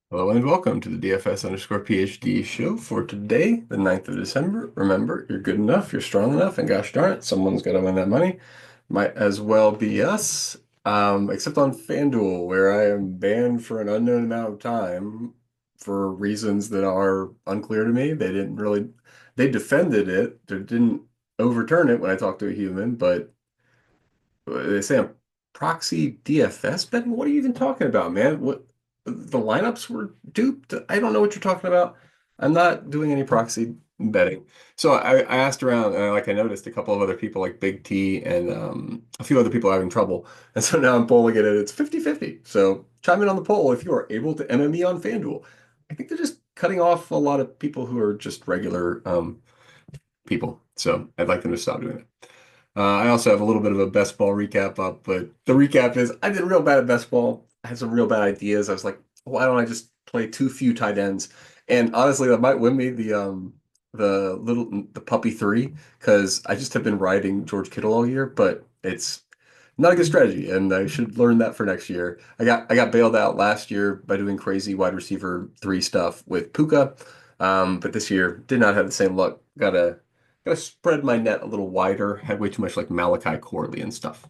Hello and welcome to the DFS underscore PhD show for today, the 9th of December. Remember, you're good enough, you're strong enough, and gosh darn it, someone's got to win that money. Might as well be us, except on FanDuel, where I am banned for an unknown amount of time for reasons that are unclear to me. They defended it, they didn't overturn it when I talked to a human, but they say I'm proxy DFS betting. What are you even talking about, man? What the lineups were duped? I don't know what you're talking about. I'm not doing any proxy betting. So I asked around and I noticed a couple of other people like Big T and a few other people are having trouble. And so now I'm polling it and it's 50-50. So chime in on the poll if you are able to MME on FanDuel. I think they're just cutting off a lot of people who are just regular people. So I'd like them to stop doing that. I also have a little bit of a best ball recap up, but the recap is I did real bad at best ball. I had some real bad ideas. I was like, why don't I just play too few tight ends? And honestly, that might win me the puppy three because I just have been riding George Kittle all year, but it's not a good strategy, and I should learn that for next year. I got bailed out last year by doing crazy wide receiver three stuff with Puka, but this year did not have the same luck. Gotta spread my net a little wider. Had way too much like Malachi Corley and stuff.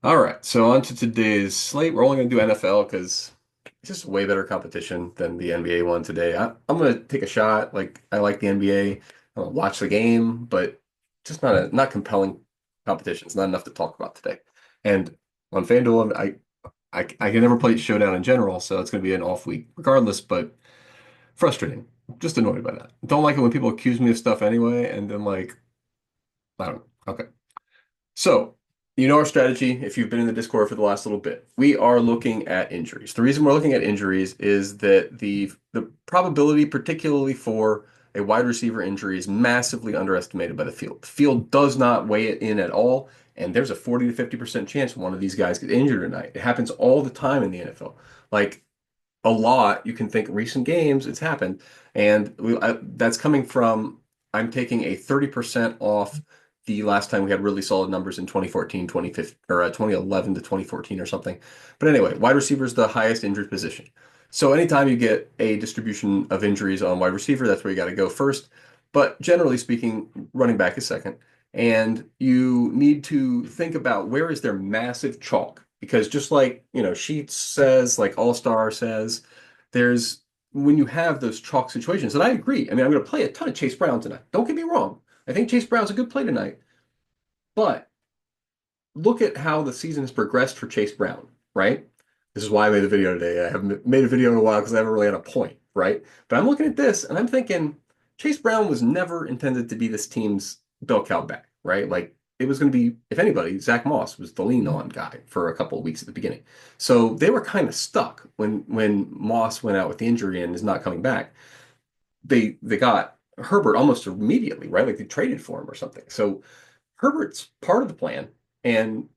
All right, so on to today's slate. We're only gonna do NFL because it's just way better competition than the NBA one today. I'm gonna take a shot. Like I like the NBA. I'm gonna watch the game, but just not compelling competition. It's not enough to talk about today. And on FanDuel, I can never play Showdown in general, so it's gonna be an off week regardless. But frustrating. Just annoyed by that. Don't like it when people accuse me of stuff anyway, and then like I don't know. Okay. So, you know our strategy if you've been in the Discord for the last little bit. We are looking at injuries. The reason we're looking at injuries is that the probability, particularly for a wide receiver injury, is massively underestimated by the field. The field does not weigh it in at all, and there's a 40 to 50% chance one of these guys gets injured tonight. It happens all the time in the NFL. Like a lot. You can think recent games, it's happened. And that's coming from I'm taking a 30% off the last time we had really solid numbers in 2014, 2015, or 2011 to 2014 or something. But anyway, wide receiver is the highest injured position. So anytime you get a distribution of injuries on wide receiver, that's where you got to go first. But generally speaking, running back is second. And you need to think about where is their massive chalk? Because just like, Sheets says, like All Star says, there's when you have those chalk situations, and I agree. I mean, I'm going to play a ton of Chase Brown tonight. Don't get me wrong. I think Chase Brown's a good play tonight, but look at how the season has progressed for Chase Brown, right? This is why I made a video today. I haven't made a video in a while because I haven't really had a point, right? But I'm looking at this and I'm thinking Chase Brown was never intended to be this team's bell cow back, right? Like it was going to be, if anybody, Zach Moss was the lean on guy for a couple of weeks at the beginning. So they were kind of stuck when Moss went out with the injury and is not coming back. They got Herbert almost immediately, right? Like they traded for him or something. So Herbert's part of the plan, and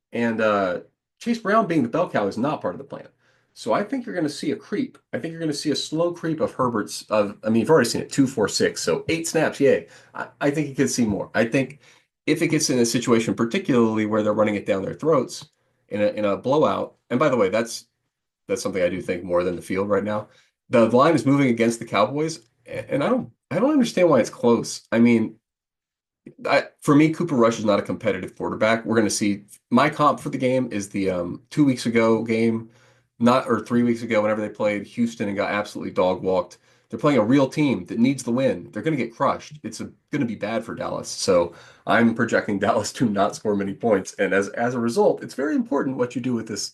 Chase Brown being the bell cow is not part of the plan. So I think you're going to see a creep. I think you're going to see a slow creep of Herbert's. I mean, you've already seen it 2, 4, 6, so 8 snaps. Yay! I think you could see more. I think if it gets in a situation, particularly where they're running it down their throats in a blowout. And by the way, that's something I do think more than the field right now. The line is moving against the Cowboys, and I don't understand why it's close. I mean, for me, Cooper Rush is not a competitive quarterback. We're going to see my comp for the game is the 2 weeks ago game, not or 3 weeks ago, whenever they played Houston and got absolutely dog walked. They're playing a real team that needs the win. They're going to get crushed. It's going to be bad for Dallas. So I'm projecting Dallas to not score many points. And as a result, it's very important what you do with this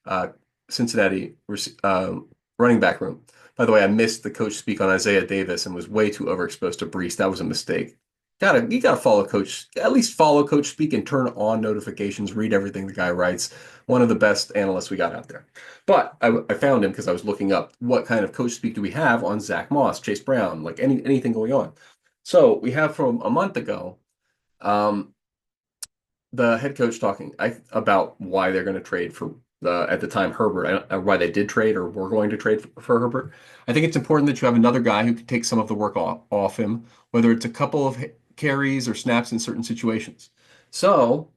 uh, Cincinnati running back room. By the way, I missed the coach speak on Isaiah Davis and was way too overexposed to Brees. That was a mistake. You gotta follow coach, at least follow coach speak and turn on notifications, read everything the guy writes. One of the best analysts we got out there. But I found him because I was looking up what kind of coach speak do we have on Zach Moss, Chase Brown, like anything going on. So we have from a month ago, um, the head coach talking about why they're going to trade for at the time Herbert, why they did trade or were going to trade for Herbert. I think it's important that you have another guy who can take some of the work off him, whether it's a couple of carries or snaps in certain situations. So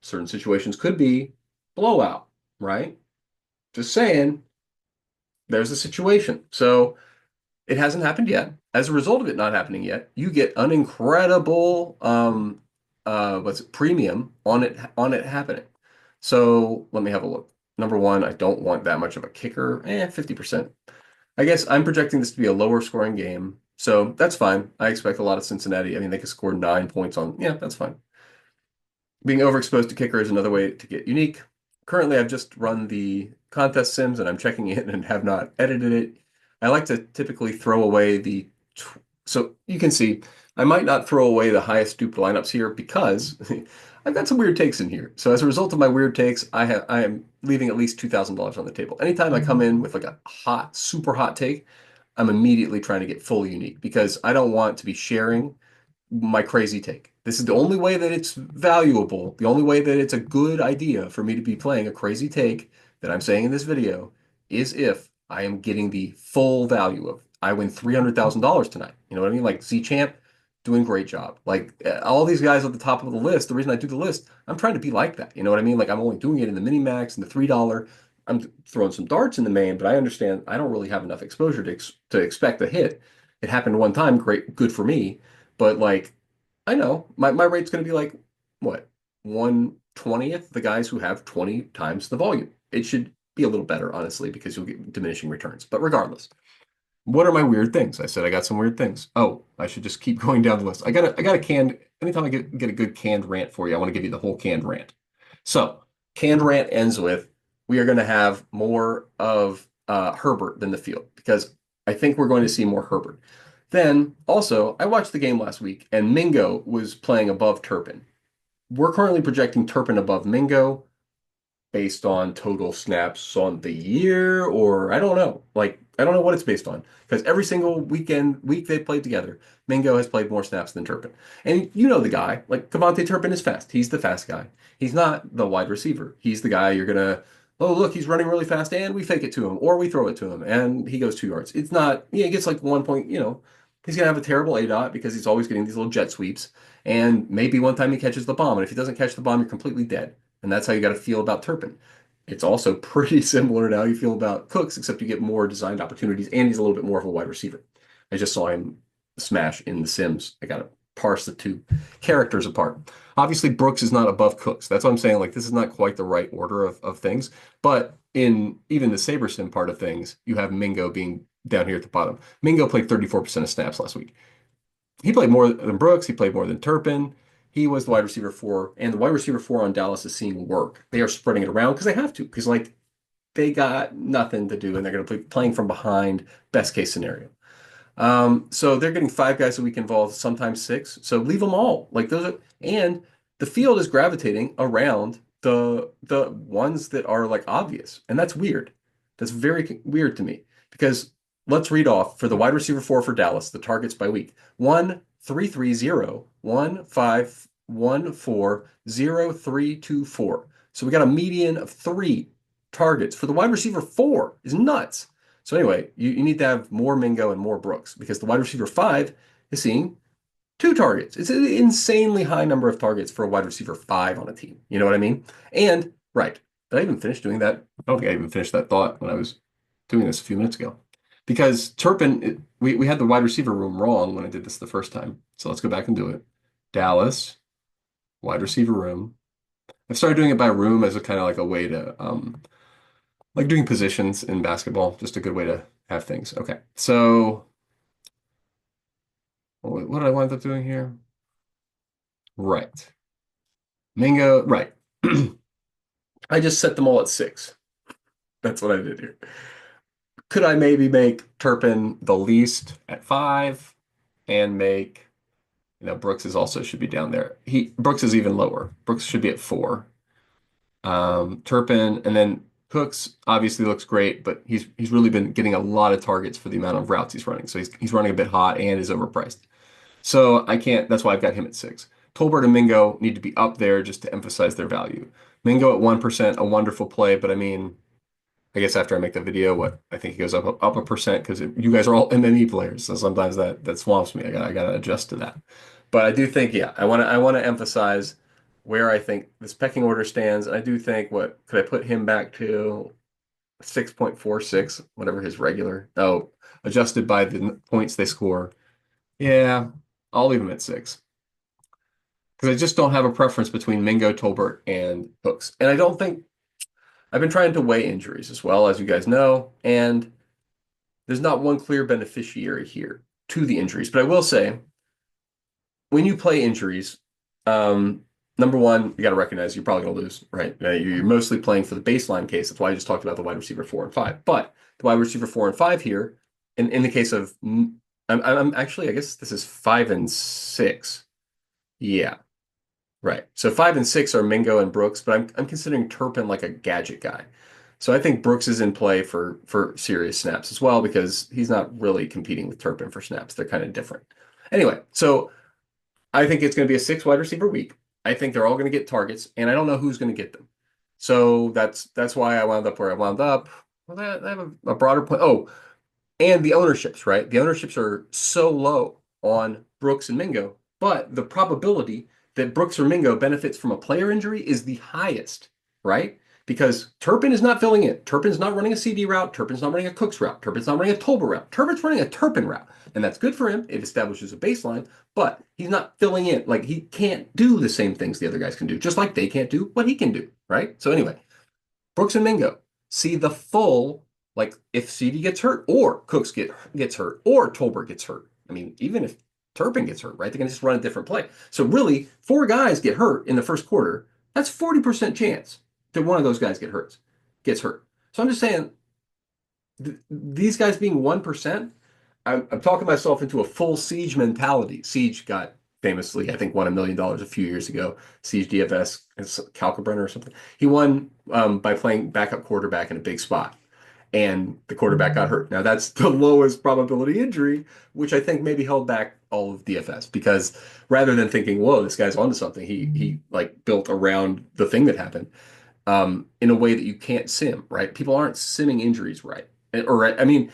certain situations could be blowout, right? Just saying, there's a situation. So it hasn't happened yet. As a result of it not happening yet, you get an incredible what's it, premium on it happening. So let me have a look. Number one, I don't want that much of a kicker. 50%. I guess I'm projecting this to be a lower scoring game. So that's fine. I expect a lot of Cincinnati. I mean, they could score 9 points on, yeah, that's fine. Being overexposed to kicker is another way to get unique. Currently, I've just run the contest sims and I'm checking it and have not edited it. I like to typically throw away so you can see I might not throw away the highest duped lineups here because I've got some weird takes in here. So as a result of my weird takes, I am leaving at least $2,000 on the table. Anytime I come in with like a hot, super hot take, I'm immediately trying to get fully unique because I don't want to be sharing my crazy take. This is the only way that it's valuable, the only way that it's a good idea for me to be playing a crazy take that I'm saying in this video is if I am getting the full value of I win $300,000 tonight. You know what I mean? Like Z Champ doing great job. Like all these guys at the top of the list, the reason I do the list, I'm trying to be like that. You know what I mean? Like I'm only doing it in the mini max and the $3. I'm throwing some darts in the main, but I understand I don't really have enough exposure to expect a hit. It happened one time, great, good for me. But like, I know my rate's going to be like what 1/20th the guys who have 20 times the volume. It should be a little better, honestly, because you'll get diminishing returns. But regardless, what are my weird things? I said I got some weird things. Oh, I should just keep going down the list. I got a canned. Anytime I get a good canned rant for you, I want to give you the whole canned rant. So canned rant ends with we are going to have more of Herbert than the field because I think we're going to see more Herbert. Then also, I watched the game last week and Mingo was playing above Turpin. We're currently projecting Turpin above Mingo based on total snaps on the year, or I don't know. Like, I don't know what it's based on. Because every single week they played together, Mingo has played more snaps than Turpin. And you know the guy, like Cavante Turpin is fast. He's the fast guy. He's not the wide receiver. He's the guy you're gonna, oh look, he's running really fast, and we fake it to him, or we throw it to him, and he goes 2 yards. It's not, yeah, he gets like 1 point, he's gonna have a terrible A dot because he's always getting these little jet sweeps. And maybe one time he catches the bomb, and if he doesn't catch the bomb, you're completely dead. And that's how you got to feel about Turpin. It's also pretty similar to how you feel about Cooks, except you get more designed opportunities, and he's a little bit more of a wide receiver. I just saw him smash in The Sims. I got to parse the two characters apart. Obviously, Brooks is not above Cooks. That's what I'm saying. Like, this is not quite the right order of things. But in even the Saber Sim part of things, you have Mingo being down here at the bottom. Mingo played 34% of snaps last week. He played more than Brooks. He played more than Turpin. He was the wide receiver four, and the wide receiver four on Dallas is seeing work. They are spreading it around because they have to, because like they got nothing to do, and they're going to be playing from behind. Best case scenario. So they're getting 5 guys a week involved, sometimes 6. So leave them all. Like those are, and the field is gravitating around the ones that are like obvious, and that's weird. That's very weird to me because let's read off for the wide receiver four for Dallas the targets by week: 1-3-3-0, 1-5-1-4-0-3-2-4. So we got a median of 3 targets for the wide receiver four. Is nuts. So anyway, you need to have more Mingo and more Brooks because the wide receiver five is seeing 2 targets. It's an insanely high number of targets for a wide receiver five on a team. You know what I mean? And right, did I even finish doing that? I don't think I even finished that thought when I was doing this a few minutes ago. Because Turpin, we had the wide receiver room wrong when I did this the first time. So let's go back and do it. Dallas, wide receiver room. I've started doing it by room as a kind of like a way to like doing positions in basketball, just a good way to have things. Okay, so what did I wind up doing here? Right. Mingo, right. I just set them all at 6. That's what I did here. Could I maybe make Turpin the least at 5 and make, Brooks is also should be down there. Brooks is even lower. Brooks should be at 4. Turpin, and then Cooks obviously looks great, but he's really been getting a lot of targets for the amount of routes he's running. So he's running a bit hot and is overpriced. So I can't. That's why I've got him at 6. Tolbert and Mingo need to be up there just to emphasize their value. Mingo at 1%, a wonderful play, but I mean, I guess after I make the video, what I think he goes up a percent because you guys are all MME players, so sometimes that swamps me. I gotta adjust to that. But I do think, yeah, I want to emphasize where I think this pecking order stands. I do think what could I put him back to? 6.46, whatever his regular. Oh, adjusted by the points they score. Yeah, I'll leave him at 6 because I just don't have a preference between Mingo, Tolbert, and Hooks. And I don't think I've been trying to weigh injuries as well, as you guys know, and there's not one clear beneficiary here to the injuries. But I will say, when you play injuries, um, number one, you got to recognize you're probably going to lose, right? You're mostly playing for the baseline case. That's why I just talked about the wide receiver 4 and 5. But the wide receiver 4 and 5 here, in the case of, I'm actually, I guess this is 5 and 6. Yeah, right. So 5 and 6 are Mingo and Brooks, but I'm considering Turpin like a gadget guy. So I think Brooks is in play for serious snaps as well because he's not really competing with Turpin for snaps. They're kind of different. Anyway, so I think it's going to be a 6 wide receiver week. I think they're all going to get targets, and I don't know who's going to get them. So that's why I wound up where I wound up. Well, I have a broader point. Oh, and the ownerships, right? The ownerships are so low on Brooks and Mingo, but the probability that Brooks or Mingo benefits from a player injury is the highest, right? Because Turpin is not filling in. Turpin's not running a CD route. Turpin's not running a Cooks route. Turpin's not running a Tolbert route. Turpin's running a Turpin route. And that's good for him. It establishes a baseline, but he's not filling in. Like he can't do the same things the other guys can do, just like they can't do what he can do, right? So anyway, Brooks and Mingo see the full, like if CD gets hurt or gets hurt or Tolbert gets hurt. I mean, even if Turpin gets hurt, right? They can just run a different play. So really, 4 guys get hurt in the first quarter. That's 40% chance that one of those guys gets hurt. So I'm just saying, these guys being 1%, I'm talking myself into a full Siege mentality. Siege got famously, I think, won $1 million a few years ago. Siege DFS, it's Kalkbrenner or something. He won by playing backup quarterback in a big spot, and the quarterback got hurt. Now that's the lowest probability injury, which I think maybe held back all of DFS because rather than thinking, "Whoa, this guy's onto something," he like built around the thing that happened in a way that you can't sim, right? People aren't simming injuries right, or I mean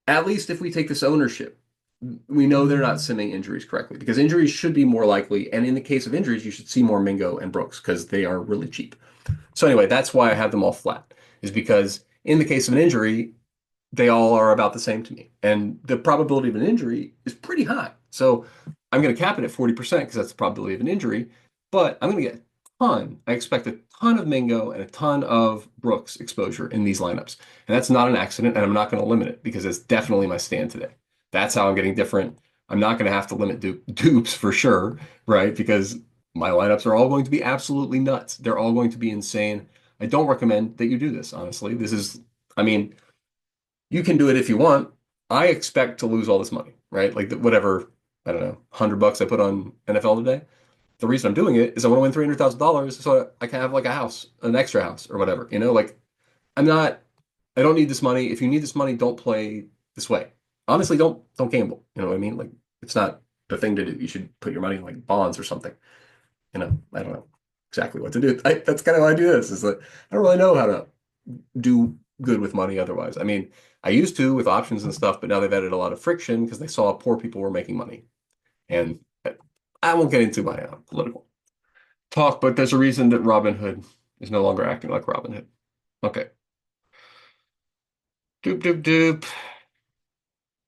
at least if we take this ownership, we know they're not simming injuries correctly because injuries should be more likely. And in the case of injuries, you should see more Mingo and Brooks because they are really cheap. So anyway, that's why I have them all flat, is because in the case of an injury, they all are about the same to me. And the probability of an injury is pretty high. So I'm going to cap it at 40% because that's the probability of an injury. But I'm going to get a ton. I expect a ton of Mingo and a ton of Brooks exposure in these lineups. And that's not an accident. And I'm not going to limit it because it's definitely my stand today. That's how I'm getting different. I'm not going to have to limit dupes for sure, right? Because my lineups are all going to be absolutely nuts. They're all going to be insane. I don't recommend that you do this, honestly. I mean, you can do it if you want. I expect to lose all this money, right? Like whatever, I don't know, $100 I put on NFL today. The reason I'm doing it is I want to win $300,000 so I can have like a house, an extra house or whatever. Like I'm not, I don't need this money. If you need this money, don't play this way. Honestly, don't gamble. You know what I mean? Like it's not the thing to do. You should put your money in like bonds or something. I don't know exactly what to do. That's kind of why I do this. Is that I don't really know how to do good with money otherwise. I mean, I used to with options and stuff, but now they've added a lot of friction because they saw poor people were making money. And I won't get into my political talk, but there's a reason that Robinhood is no longer acting like Robinhood. Okay. Doop, doop, doop.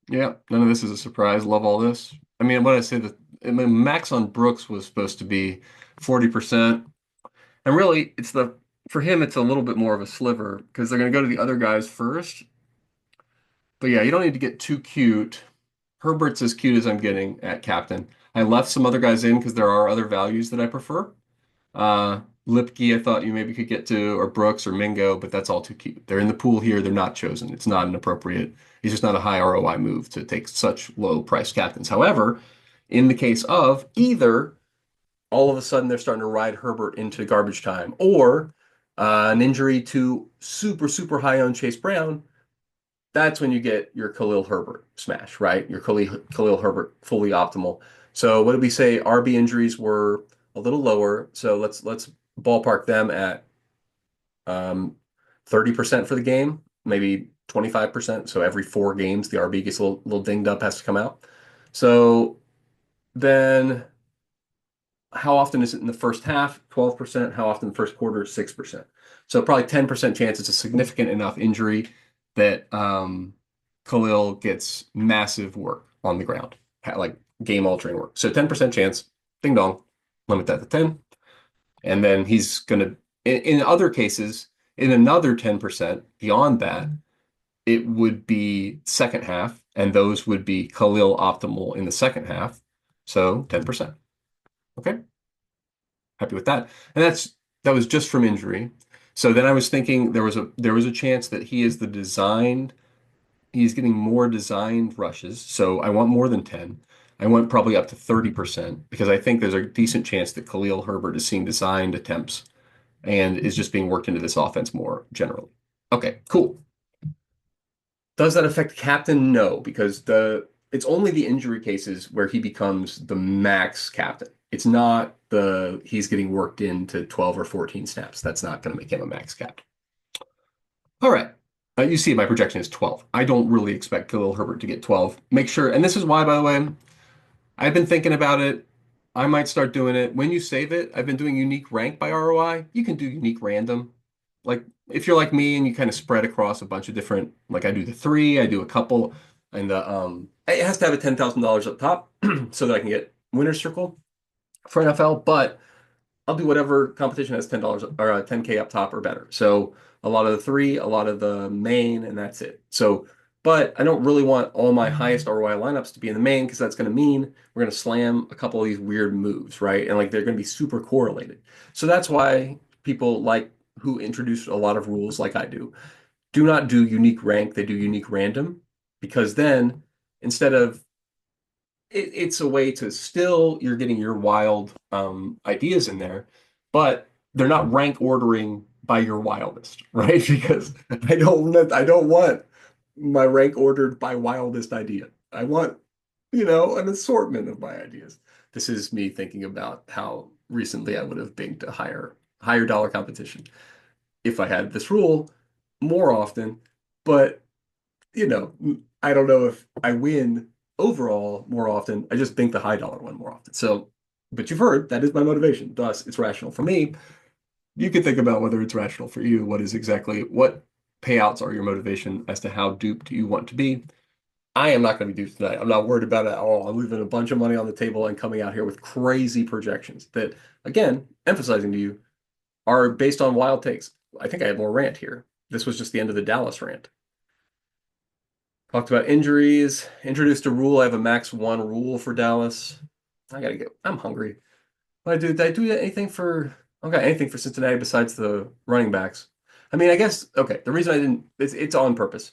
Yeah, none of this is a surprise. Love all this. I mean, when I say that, I mean, max on Brooks was supposed to be 40%. And really, for him, it's a little bit more of a sliver because they're going to go to the other guys first. But yeah, you don't need to get too cute. Herbert's as cute as I'm getting at captain. I left some other guys in because there are other values that I prefer. Lipke, I thought you maybe could get to, or Brooks or Mingo, but that's all too cute. They're in the pool here. They're not chosen. It's not an appropriate, it's just not a high ROI move to take such low price captains. However, in the case of either all of a sudden they're starting to ride Herbert into garbage time, or an injury to super, super high owned Chase Brown, that's when you get your Khalil Herbert smash, right? Your Khalil Herbert fully optimal. So what did we say? RB injuries were a little lower. So let's ballpark them at 30% for the game, maybe 25%. So every 4 games, the RB gets a little dinged up, has to come out. So then How often is it in the first half? 12%. How often in the first quarter? 6%. So probably 10% chance it's a significant enough injury that Khalil gets massive work on the ground, like game altering work. So 10% chance, ding dong, limit that to 10. And then he's going to, in other cases, in another 10% beyond that, it would be second half, and those would be Khalil optimal in the second half. So 10%. Okay, happy with that. And that was just from injury. So then I was thinking there was a chance that he's getting more designed rushes. So I want more than 10. I want probably up to 30% because I think there's a decent chance that Khalil Herbert is seeing designed attempts and is just being worked into this offense more generally. Okay, cool. Does that affect captain? No, because the it's only the injury cases where he becomes the max captain. It's not the he's getting worked into 12 or 14 snaps. That's not going to make him a max captain. All right. You see, my projection is 12. I don't really expect Khalil Herbert to get 12. Make sure, and this is why, by the way, I've been thinking about it. I might start doing it. When you save it, I've been doing unique rank by ROI. You can do unique random. Like if you're like me and you kind of spread across a bunch of different, like I do the three, I do a couple, and it has to have a $10,000 up top so that I can get winner's circle for NFL, but I'll do whatever competition has $10 or 10K up top or better. So a lot of the three, a lot of the main, and that's it. So, but I don't really want all my highest ROI lineups to be in the main because that's going to mean we're going to slam a couple of these weird moves, right? And like they're going to be super correlated. So that's why people like who introduce a lot of rules like I do not do unique rank, they do unique random because then instead of it's a way to still you're getting your wild ideas in there, but they're not rank ordering by your wildest, right? Because I don't want my rank ordered by wildest idea. I want, an assortment of my ideas. This is me thinking about how recently I would have binged a higher dollar competition if I had this rule more often, but you know, I don't know if I win overall more often. I just think the high dollar one more often. So, but you've heard that is my motivation. Thus, it's rational for me. You can think about whether it's rational for you. What payouts are your motivation as to how duped you want to be? I am not going to be duped tonight. I'm not worried about it at all. I'm leaving a bunch of money on the table and coming out here with crazy projections that, again, emphasizing to you, are based on wild takes. I think I had more rant here. This was just the end of the Dallas rant. Talked about injuries, introduced a rule. I have a max one rule for Dallas. I'm hungry. Did I do anything for, I don't got anything for Cincinnati besides the running backs. I mean, I guess, okay, the reason I didn't, it's on purpose.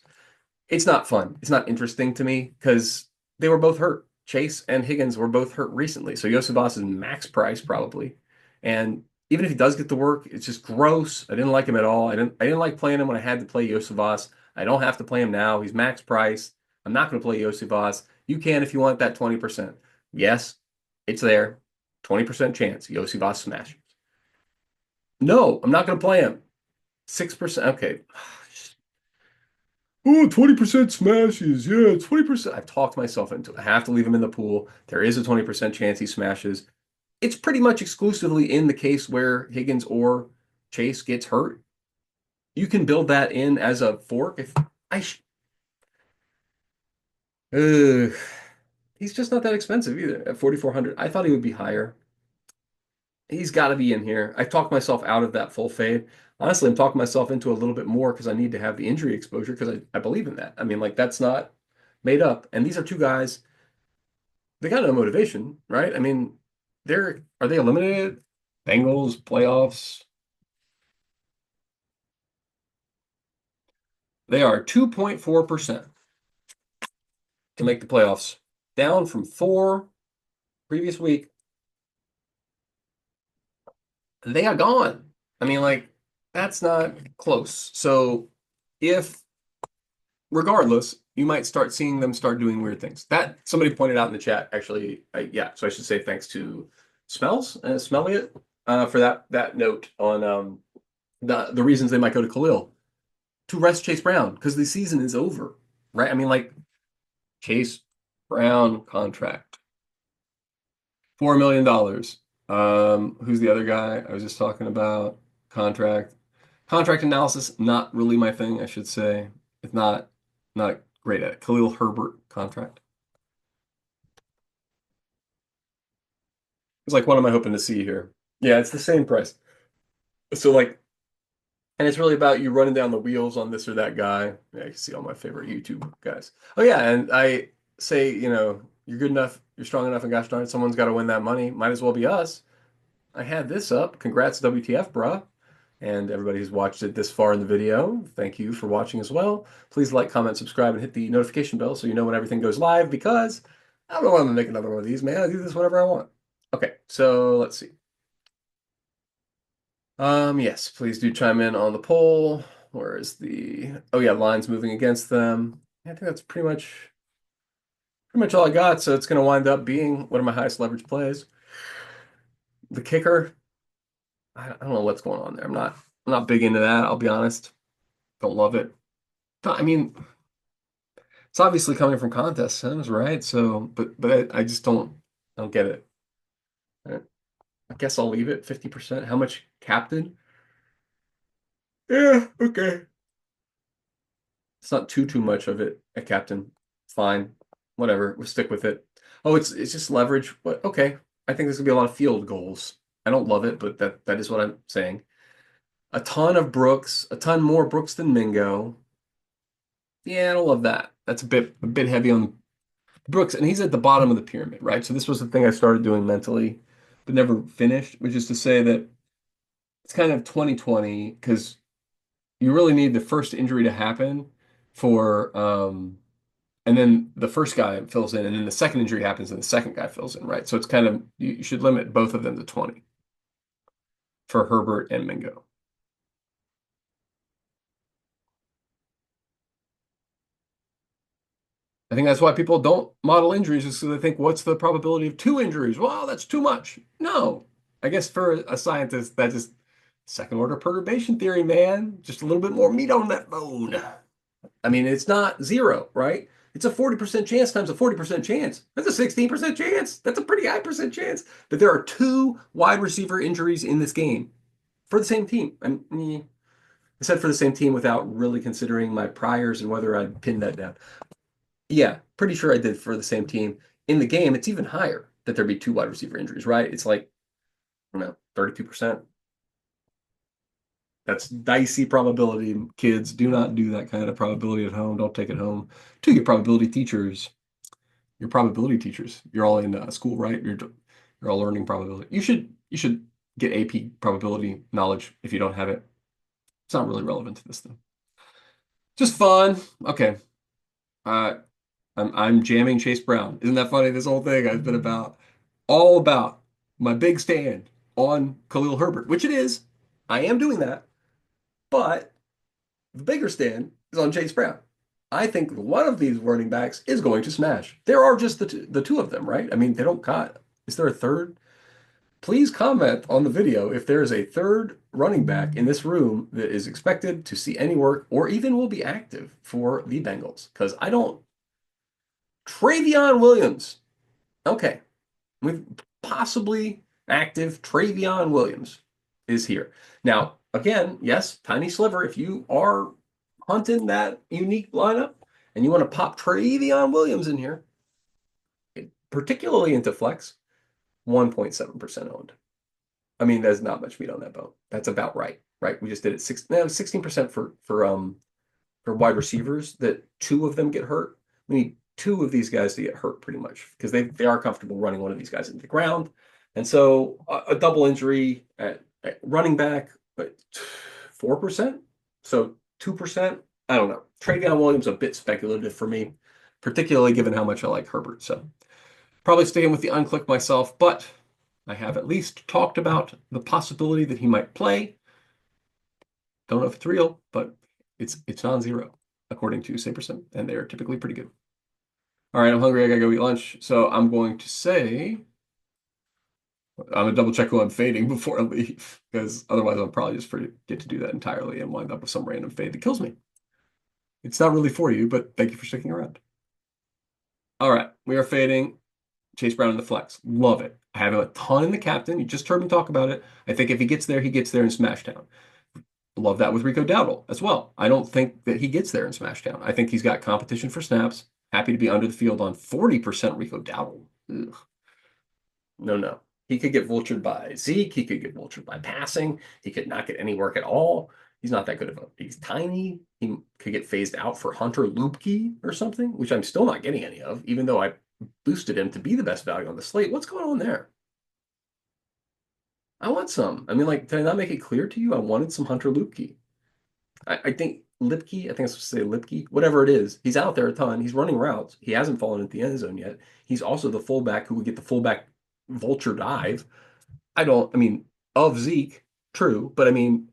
It's not fun. It's not interesting to me because they were both hurt. Chase and Higgins were both hurt recently. So Yosibas is max price probably. And even if he does get the work, it's just gross. I didn't like him at all. I didn't like playing him when I had to play Yosibas. I don't have to play him now. He's max price. I'm not going to play Yosibas. You can if you want that 20%. Yes, it's there. 20% chance Yosibas smashes. No, I'm not going to play him. 6%. Okay. Oh, 20% smashes. Yeah, 20%. I've talked myself into it. I have to leave him in the pool. There is a 20% chance he smashes. It's pretty much exclusively in the case where Higgins or Chase gets hurt. You can build that in as a fork. If I, sh Ugh. He's just not that expensive either at 4,400. I thought he would be higher. He's got to be in here. I've talked myself out of that full fade. Honestly, I'm talking myself into a little bit more because I need to have the injury exposure because I believe in that. I mean, like that's not made up. And these are two guys, they got no motivation, right? I mean, are they eliminated? Bengals, playoffs. They are 2.4% to make the playoffs, down from 4 previous week. They are gone. I mean, like, that's not close. So if regardless, you might start seeing them start doing weird things. That somebody pointed out in the chat, actually. Yeah, so I should say thanks to Smelliot, for that note on the reasons they might go to Khalil to rest Chase Brown because the season is over, right? I mean, like Chase Brown contract, $4 million. Who's the other guy I was just talking about? Contract. Contract analysis, not really my thing, I should say. It's not great at it. Khalil Herbert contract. It's like, what am I hoping to see here? Yeah, it's the same price. So like, and it's really about you running down the wheels on this or that guy. Yeah, you can see all my favorite YouTube guys. Oh yeah, and I say, you're good enough, you're strong enough, and gosh darn it, someone's got to win that money. Might as well be us. I had this up. Congrats, WTF, bruh. And everybody who's watched it this far in the video, thank you for watching as well. Please like, comment, subscribe, and hit the notification bell so you know when everything goes live because I don't know when I'm gonna make another one of these, man. I do this whenever I want. Okay, so let's see. Yes, please do chime in on the poll. Where is oh yeah, lines moving against them. I think that's pretty much all I got. So it's gonna wind up being one of my highest leverage plays. The kicker, I don't know what's going on there. I'm not big into that, I'll be honest. Don't love it. I mean, it's obviously coming from contest sims, right? So, but I just don't get it. I guess I'll leave it 50%. How much captain? Yeah, okay. It's not too much of it. A captain, fine, whatever. We'll stick with it. Oh, it's just leverage. But okay, I think there's gonna be a lot of field goals. I don't love it, but that is what I'm saying. A ton of Brooks, a ton more Brooks than Mingo. Yeah, I don't love that. That's a bit heavy on Brooks, and he's at the bottom of the pyramid, right? So this was the thing I started doing mentally, but never finished, which is to say that it's kind of 2020 because you really need the first injury to happen for and then the first guy fills in, and then the second injury happens and the second guy fills in, right? So it's kind of you should limit both of them to 20 for Herbert and Mingo. I think that's why people don't model injuries is because they think, what's the probability of two injuries? Well, that's too much. No, I guess for a scientist, that just second order perturbation theory, man. Just a little bit more meat on that bone. I mean, it's not zero, right? It's a 40% chance times a 40% chance. That's a 16% chance. That's a pretty high percent chance. But there are two wide receiver injuries in this game for the same team. I said for the same team without really considering my priors and whether I'd pinned that down. Yeah, pretty sure I did for the same team. In the game, it's even higher that there be two wide receiver injuries, right? It's like, I don't know, 32%. That's dicey probability. Kids, do not do that kind of probability at home. Don't take it home to your probability teachers. Your probability teachers. You're all in school, right? You're all learning probability. You should get AP probability knowledge if you don't have it. It's not really relevant to this though. Just fun. Okay. Uh, I'm jamming Chase Brown. Isn't that funny? This whole thing I've been all about my big stand on Khalil Herbert, which it is. I am doing that, but the bigger stand is on Chase Brown. I think one of these running backs is going to smash. There are just the two of them, right? I mean, they don't got. Is there a third? Please comment on the video if there is a third running back in this room that is expected to see any work or even will be active for the Bengals. Because I don't. Travion Williams. Okay. With possibly active Travion Williams is here. Now, again, yes, tiny sliver. If you are hunting that unique lineup and you want to pop Travion Williams in here, particularly into flex, 1.7% owned. I mean, there's not much meat on that bone. That's about right, right? We just did it 16% for wide receivers that two of them get hurt. We need two of these guys to get hurt pretty much because they are comfortable running one of these guys into the ground. And so a double injury at running back, but 4%? So 2%? I don't know. Travion Williams a bit speculative for me, particularly given how much I like Herbert. So probably sticking with the unclick myself, but I have at least talked about the possibility that he might play. Don't know if it's real, but it's non-zero according to Saberson, and they are typically pretty good. All right, I'm hungry. I gotta go eat lunch, so I'm going to say I'm gonna double check who I'm fading before I leave, because otherwise I'll probably just forget to do that entirely and wind up with some random fade that kills me. It's not really for you, but thank you for sticking around. All right, we are fading Chase Brown in the flex. Love it. I have him a ton in the captain. You just heard me talk about it. I think if he gets there in Smashdown. Love that with Rico Dowdle as well. I don't think that he gets there in Smashdown. I think he's got competition for snaps. Happy to be under the field on 40% Rico Dowdle. Ugh. No, no. He could get vultured by Zeke. He could get vultured by passing. He could not get any work at all. He's not that good of a. He's tiny. He could get phased out for Hunter Lupke or something, which I'm still not getting any of, even though I boosted him to be the best value on the slate. What's going on there? I want some. I mean, like, did I not make it clear to you? I wanted some Hunter Lupke. I think Lipke, I think I'm supposed to say Lipke, whatever it is, he's out there a ton. He's running routes. He hasn't fallen into the end zone yet. He's also the fullback who would get the fullback vulture dive. I mean, of Zeke, true, but I mean,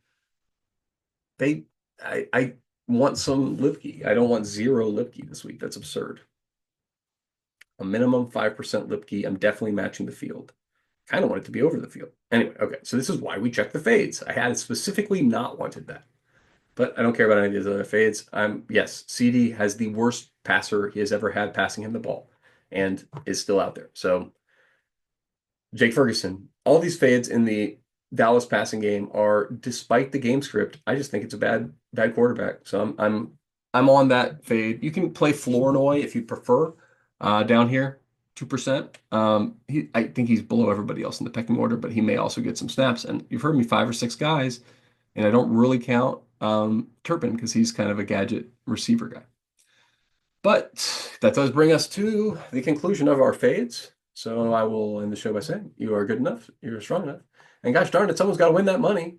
they, I want some Lipke. I don't want zero Lipke this week. That's absurd. A minimum 5% Lipke. I'm definitely matching the field. Kind of want it to be over the field. Anyway, okay, so this is why we check the fades. I had specifically not wanted that. But I don't care about any of these other fades. Yes, CD has the worst passer he has ever had passing him the ball and is still out there. So Jake Ferguson, all these fades in the Dallas passing game are, despite the game script, I just think it's a bad quarterback. So I'm on that fade. You can play Flournoy if you prefer, down here, 2%. I think he's below everybody else in the pecking order, but he may also get some snaps. And you've heard me, 5 or 6 guys, and I don't really count Turpin because he's kind of a gadget receiver guy. But that does bring us to the conclusion of our fades. So I will end the show by saying you are good enough, you're strong enough. And gosh darn it, someone's got to win that money.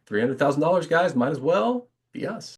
$300,000, guys, might as well be us.